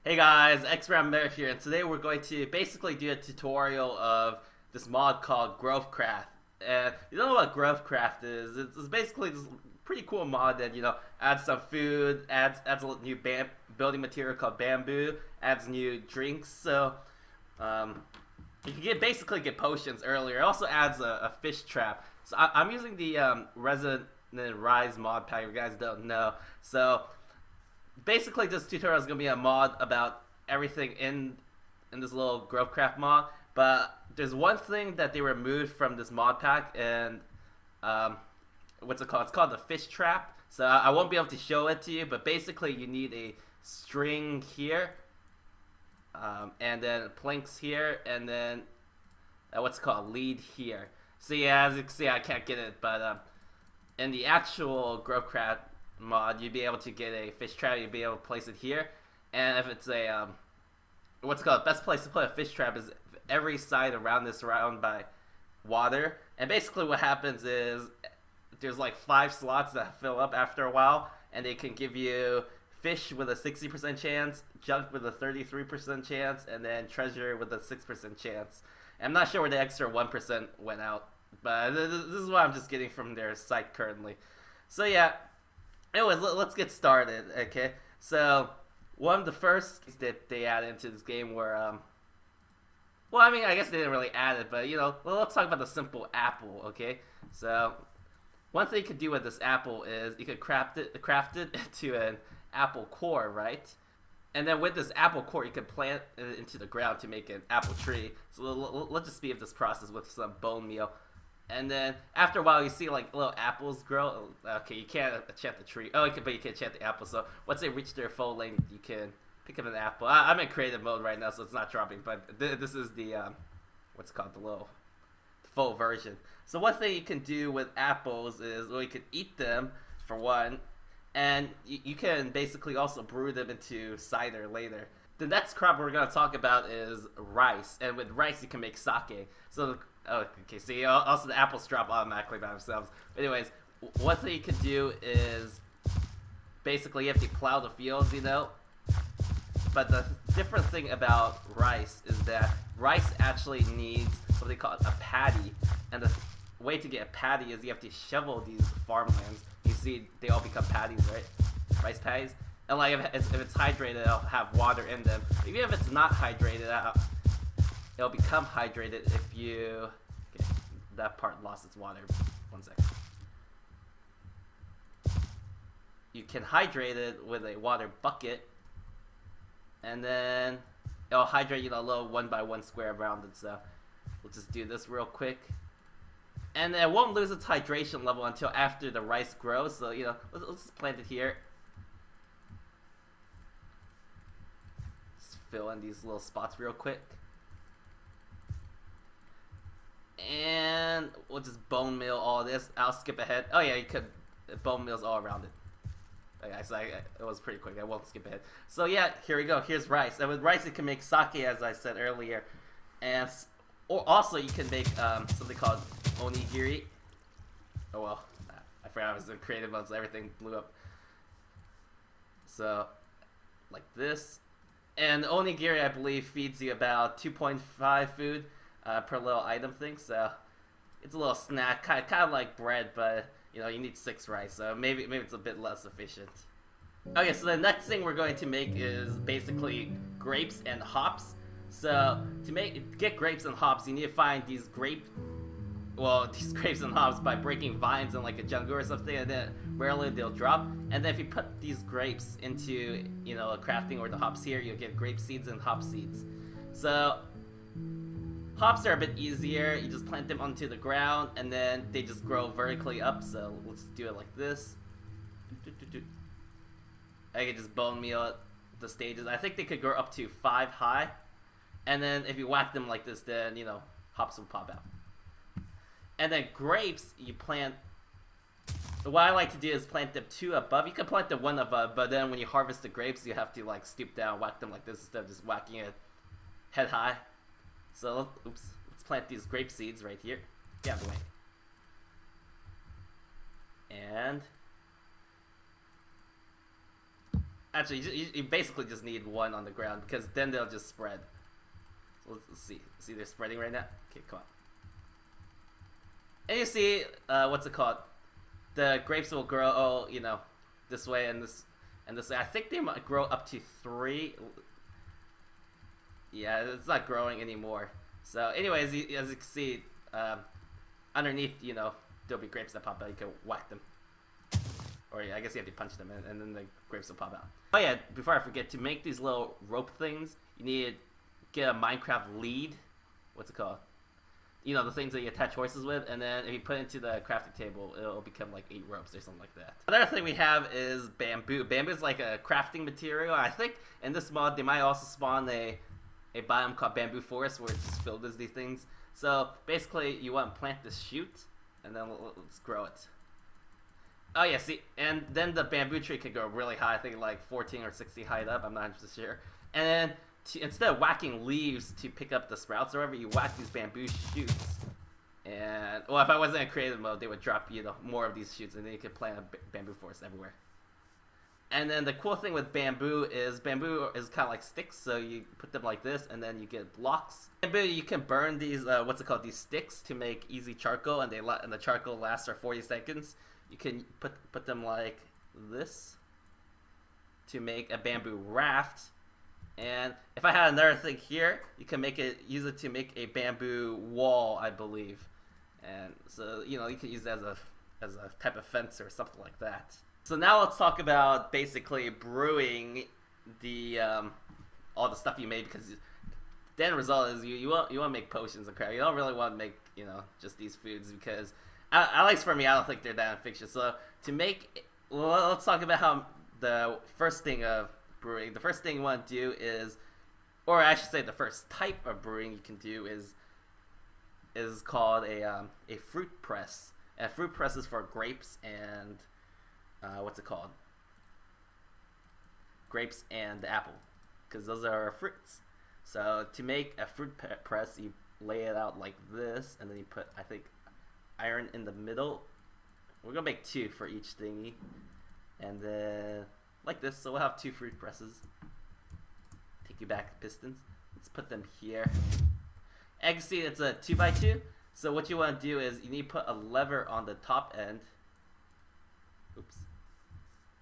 Hey guys, X-Ram here, and today we're going to basically do a tutorial of this mod called GrowthCraft. And you don't know what GrowthCraft is? It's basically this pretty cool mod that adds some food, adds a new building material called bamboo, adds new drinks. So you can basically get potions earlier. It also adds a fish trap. So I'm using the Resonant Rise mod pack. If you guys don't know, so basically this tutorial is going to be a mod about everything in this little GrowthCraft mod, but there's one thing that they removed from this mod pack, and what's it called? It's called the fish trap. So I won't be able to show it to you, but basically you need a string here, and then planks here, and then what's it called, lead here. So yeah, as you can see, I can't get it, but in the actual GrowthCraft mod, you'd be able to get a fish trap. You'd be able to place it here, and if it's a what's it called, best place to put a fish trap is every side around this surrounded by water. And basically what happens is there's like 5 slots that fill up after a while, and they can give you fish with a 60% chance, junk with a 33% chance, and then treasure with a 6% chance. And I'm not sure where the extra 1% went out, but this is what I'm just getting from their site currently. So yeah, anyways, let's get started, okay? So, one of the first that they added into this game were, well, I mean, I guess they didn't really add it, but, let's talk about the simple apple, okay? So, one thing you could do with this apple is you could craft it into an apple core, right? And then with this apple core, you could plant it into the ground to make an apple tree. So, let's just speed up this process with some bone meal. And then after a while, you see like little apples grow. Okay, you can't enchant the tree. Oh, but you can enchant the apple. So once they reach their full length, you can pick up an apple. I'm in creative mode right now, so it's not dropping. But this is the what's it called, the full version. So one thing you can do with apples is, well, you can eat them for one, and you can basically also brew them into cider later. The next crop we're going to talk about is rice, and with rice you can make sake. So okay, see, also the apples drop automatically by themselves. But anyways, one thing you can do is basically you have to plow the fields, But the different thing about rice is that rice actually needs something called a paddy. And the way to get a paddy is you have to shovel these farmlands. You see, they all become paddies, right? Rice paddies. And like if it's hydrated, it'll have water in them. Even if it's not hydrated, it'll become hydrated if you... Okay, that part lost its water. 1 second. You can hydrate it with a water bucket, and then it'll hydrate a little 1x1 square around it. So we'll just do this real quick. And it won't lose its hydration level until after the rice grows. So, let's just plant it here. Just fill in these little spots real quick. And we'll just bone meal all this. I'll skip ahead. Oh yeah, you could bone meals all around it. Okay, so it was pretty quick. I won't skip ahead. So yeah, here we go. Here's rice. And with rice, you can make sake, as I said earlier, or also you can make something called onigiri. Oh well, I forgot I was in creative mode, so everything blew up. So like this, and onigiri, I believe, feeds you about 2.5 food per little item thing, so it's a little snack, kind of like bread, but you need 6 rice, so maybe it's a bit less efficient. Okay, so the next thing we're going to make is basically grapes and hops. So to get grapes and hops, you need to find these grapes and hops by breaking vines in like a jungle or something, and then rarely they'll drop. And then if you put these grapes into a crafting or the hops here, you'll get grape seeds and hop seeds. So hops are a bit easier. You just plant them onto the ground, and then they just grow vertically up. So we'll just do it like this. I can just bone meal the stages. I think they could grow up to 5 high. And then if you whack them like this, then, hops will pop out. And then grapes, you plant... What I like to do is plant them 2 above. You can plant them 1 above, but then when you harvest the grapes, you have to, like, stoop down, whack them like this instead of just whacking it head high. So, let's plant these grape seeds right here. Get out of the way. And Actually, you basically just need one on the ground because then they'll just spread. So let's see. See, they're spreading right now. Okay, come on. And you see, what's it called? The grapes will grow, you know, this way and this way. I think they might grow up to 3. Yeah, it's not growing anymore. So, anyways, as you can see, underneath, you know, there'll be grapes that pop out. You can whack them. Or I guess you have to punch them, and then the grapes will pop out. Oh yeah, before I forget, to make these little rope things, you need to get a Minecraft lead. What's it called? You know, the things that you attach horses with, and then if you put it into the crafting table, it'll become like 8 ropes or something like that. Another thing we have is bamboo. Bamboo is like a crafting material. I think in this mod, they might also spawn a biome called bamboo forest where it's just filled with these things. So basically, you want to plant this shoot, and then let's grow it. Oh yeah, see, and then the bamboo tree can go really high. I think like 14 or 16 height up. I'm not sure. And then instead of whacking leaves to pick up the sprouts or whatever, you whack these bamboo shoots. And well, if I wasn't in creative mode, they would drop you more of these shoots, and then you could plant a bamboo forest everywhere. And then the cool thing with bamboo is kind of like sticks, so you put them like this, and then you get blocks. Bamboo, you can burn these these sticks to make easy charcoal, and the charcoal lasts for 40 seconds. You can put them like this to make a bamboo raft. And if I had another thing here, you can use it to make a bamboo wall, I believe. And so, you know, you can use it as a type of fence or something like that. So now let's talk about basically brewing the all the stuff you made, because the end result is you want to make potions and crap. You don't really want to make, you know, just these foods, because at least for me, I don't think they're that infectious. So to make, well, let's talk about how the first thing of brewing. The first thing you want to do is, or I should say, the first type of brewing you can do is called a fruit press. And a fruit press is for grapes and what's it called? Grapes and apple, because those are fruits. So to make a fruit press, you lay it out like this, and then you put, I think, iron in the middle. We're gonna make 2 for each thingy, and then like this. So we'll have 2 fruit presses. Take you back pistons. Let's put them here. And you can see it's a 2x2. So what you want to do is you need to put a lever on the top end. Oops.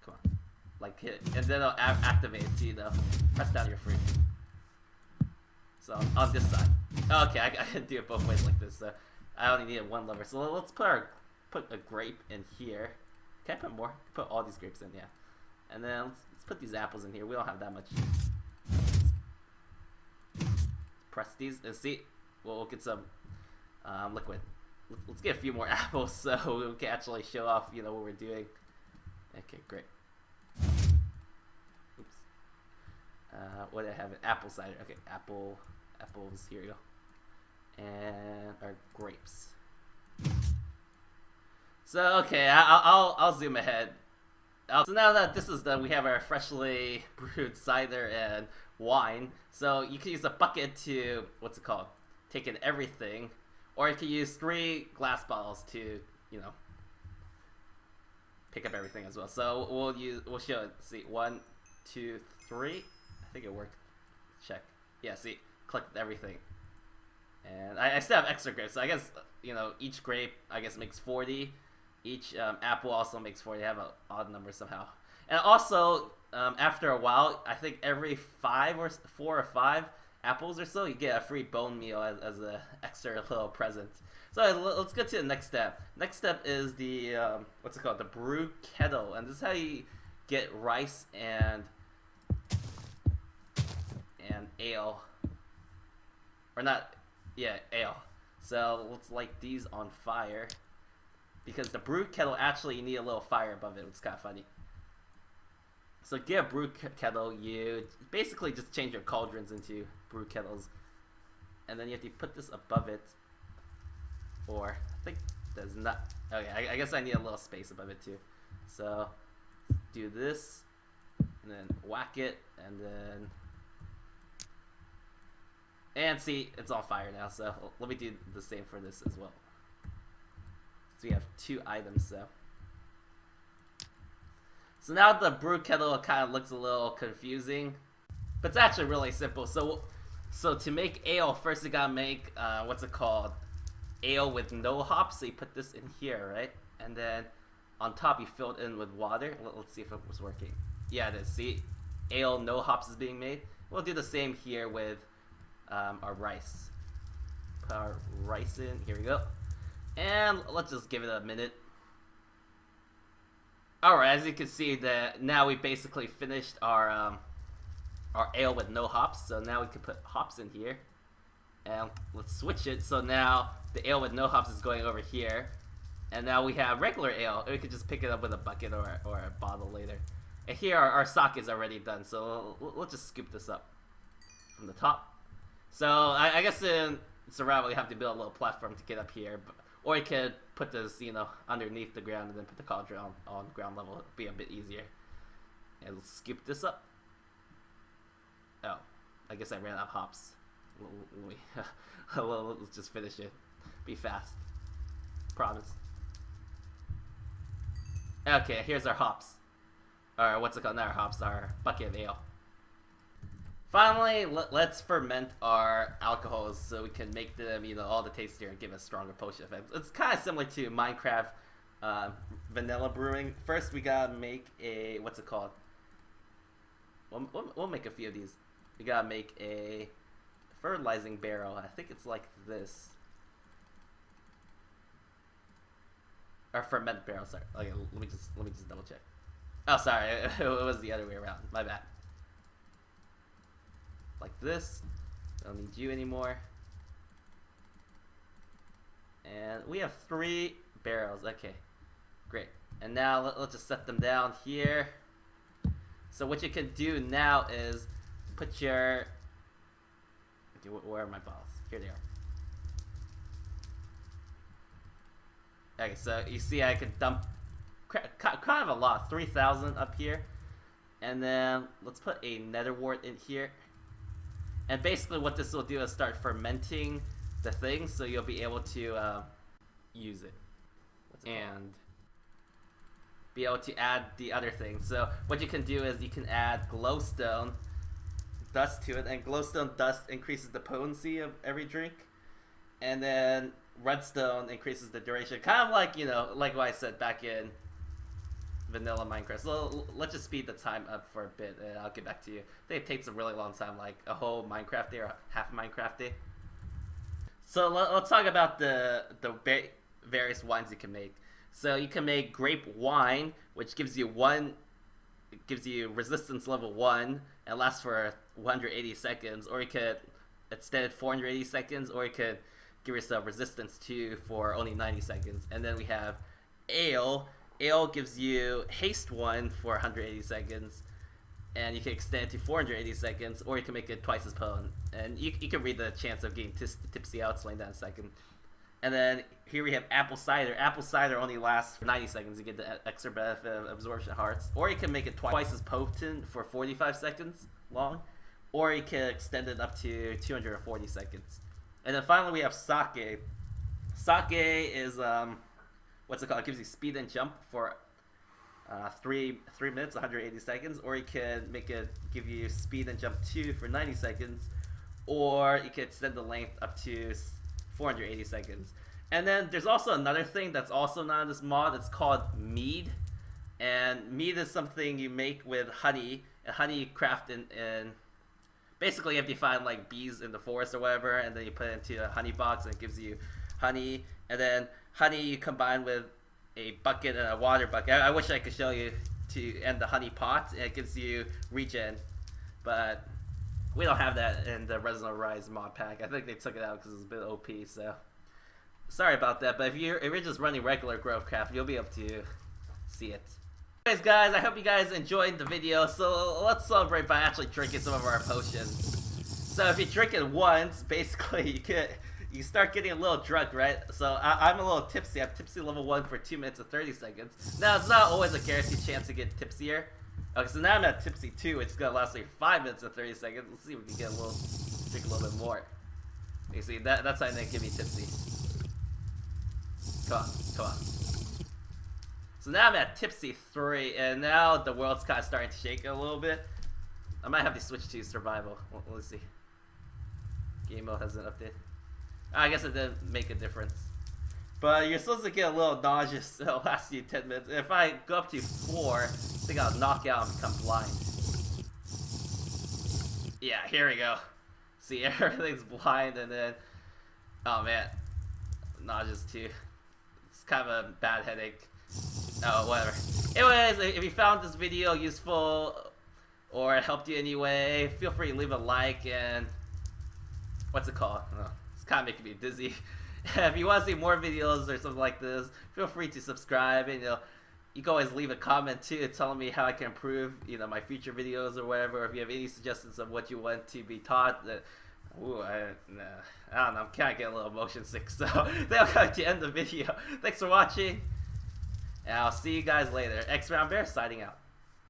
Come on. Like hit, and then it'll activate it. You know, press down your fruit. So on this side. Okay, I can do it both ways like this. So I only needed 1 lever. So let's put a grape in here. Can I put more? Put all these grapes in, yeah. And then let's put these apples in here. We don't have that much. Press these and see. We'll get some liquid. Let's get a few more apples so we can actually show off, you know, what we're doing. Okay, great. Oops. What did I have? Apple cider. Okay, apples. Here we go. And our grapes. So okay, I'll zoom ahead. So now that this is done, we have our freshly brewed cider and wine. So you can use a bucket to, what's it called? Take in everything, or you can use 3 glass bottles to, you know, pick up everything as well. So we'll show it. See, 1, 2, 3. I think it worked. Check. Yeah. See, collect everything. And I still have extra grapes, so I guess, you know, each grape, I guess, makes 40. Each apple also makes 40. I have an odd number somehow. And also, after a while, I think every 4 or 5 apples or so, you get a free bone meal as an extra little present. So let's get to the next step. Next step is the, what's it called? The Brew Kettle. And this is how you get rice and ale. Or not... Yeah, ale. So let's light these on fire, because the brew kettle, actually you need a little fire above it, which is kind of funny. So get a brew kettle. You basically just change your cauldrons into brew kettles, and then you have to put this above it. Or I think there's not. Okay, I guess I need a little space above it too. So do this, and then whack it, and then. And see, it's on fire now, so let me do the same for this as well. So we have 2 items, so. So now the brew kettle kind of looks a little confusing, but it's actually really simple. So to make ale, first you gotta make, what's it called? Ale with no hops. So you put this in here, right? And then on top you fill it in with water. Let's see if it was working. Yeah, it is. See? Ale, no hops is being made. We'll do the same here with our rice. Put our rice in. Here we go. And let's just give it a minute. Alright, as you can see, that now we basically finished our ale with no hops. So now we can put hops in here. And let's switch it. So now the ale with no hops is going over here. And now we have regular ale. We could just pick it up with a bucket or a bottle later. And here our sake is already done. So we'll just scoop this up from the top. So I guess in survival you have to build a little platform to get up here. Or you could put this, you know, underneath the ground and then put the cauldron on ground level. It'd be a bit easier. And let's scoop this up. Oh, I guess I ran out of hops. Well, let's just finish it. Be fast. Promise. Okay, here's our hops. Or what's it called? Not our hops, our bucket of ale. Finally, let's ferment our alcohols so we can make them, you know, all the tastier and give a stronger potion effect. It's kind of similar to Minecraft vanilla brewing. First, we gotta make a, what's it called? We'll make a few of these. We gotta make a fertilizing barrel. I think it's like this. Or ferment barrel, sorry. Okay, let me just double check. Oh, sorry, it was the other way around. My bad. Like this. Don't need you anymore. And we have 3 barrels. Okay, great. And now let's just set them down here. So what you can do now is put your... Okay, where are my bottles? Here they are. Okay, so you see I can dump kind of a lot, 3,000 up here. And then let's put a nether wart in here. And basically what this will do is start fermenting the thing, so you'll be able to use it. And be able to add the other things. So what you can do is you can add glowstone dust to it, and glowstone dust increases the potency of every drink. And then redstone increases the duration. Kind of like, you know, like what I said back in vanilla Minecraft. So let's just speed the time up for a bit and I'll get back to you. I think it takes a really long time, like a whole Minecraft day or half a Minecraft day. So let's talk about the various wines you can make. So you can make grape wine, which gives you resistance level 1 and lasts for 180 seconds, or you could extend it 480 seconds, or you could give yourself resistance 2 for only 90 seconds. And then we have ale. Ale gives you haste 1 for 180 seconds, and you can extend it to 480 seconds, or you can make it twice as potent. And you can read the chance of getting tipsy. I'll explain that in a second. And then here we have apple cider. Apple cider only lasts for 90 seconds. You get the extra benefit of absorption hearts. Or you can make it twice as potent for 45 seconds long, or you can extend it up to 240 seconds. And then finally we have sake. Sake is what's it called? It gives you speed and jump for 3 minutes, 180 seconds, or you can make it give you speed and jump 2 for 90 seconds, or you can extend the length up to 480 seconds. And then there's also another thing that's also not in this mod. It's called mead, and mead is something you make with honey. And honey craft in basically if you find like bees in the forest or whatever, and then you put it into a honey box and it gives you honey. And then honey you combine with a bucket and a water bucket. I wish I could show you to end the honey pot, and it gives you regen, but we don't have that in the Resonant Rise mod pack. I think they took it out because it's a bit OP, so sorry about that. But if you're just running regular GrowthCraft, you'll be able to see it. Anyways guys, I hope you guys enjoyed the video. So let's celebrate by actually drinking some of our potions. So if you drink it once, basically you start getting a little drunk, right? So I'm a little tipsy. I'm tipsy level 1 for 2 minutes and 30 seconds. Now it's not always a guaranteed chance to get tipsier. Okay, so now I'm at tipsy 2, which is gonna last like 5 minutes and 30 seconds. Let's see if we can get drink a little bit more. You see, that's how they give me tipsy. Come on, come on. So now I'm at Tipsy 3, and now the world's kind of starting to shake a little bit. I might have to switch to survival. Let's see. Game mode hasn't updated. I guess it didn't make a difference. But you're supposed to get a little nauseous the last few 10 minutes. If I go up to 4, I think I'll knock out and become blind. Yeah, here we go. See, everything's blind, and then... Oh man. Nauseous too. It's kind of a bad headache. Oh, whatever. Anyways, if you found this video useful or it helped you anyway, feel free to leave a like and what's it called? Oh, it's kind of making me dizzy. If you want to see more videos or something like this, feel free to subscribe, and you can always leave a comment too telling me how I can improve my future videos or whatever. If you have any suggestions of what you want to be taught, ooh, I don't know, I'm kind of getting a little motion sick, so that'll come to end the video. Thanks for watching, and I'll see you guys later. X Round Bear signing out.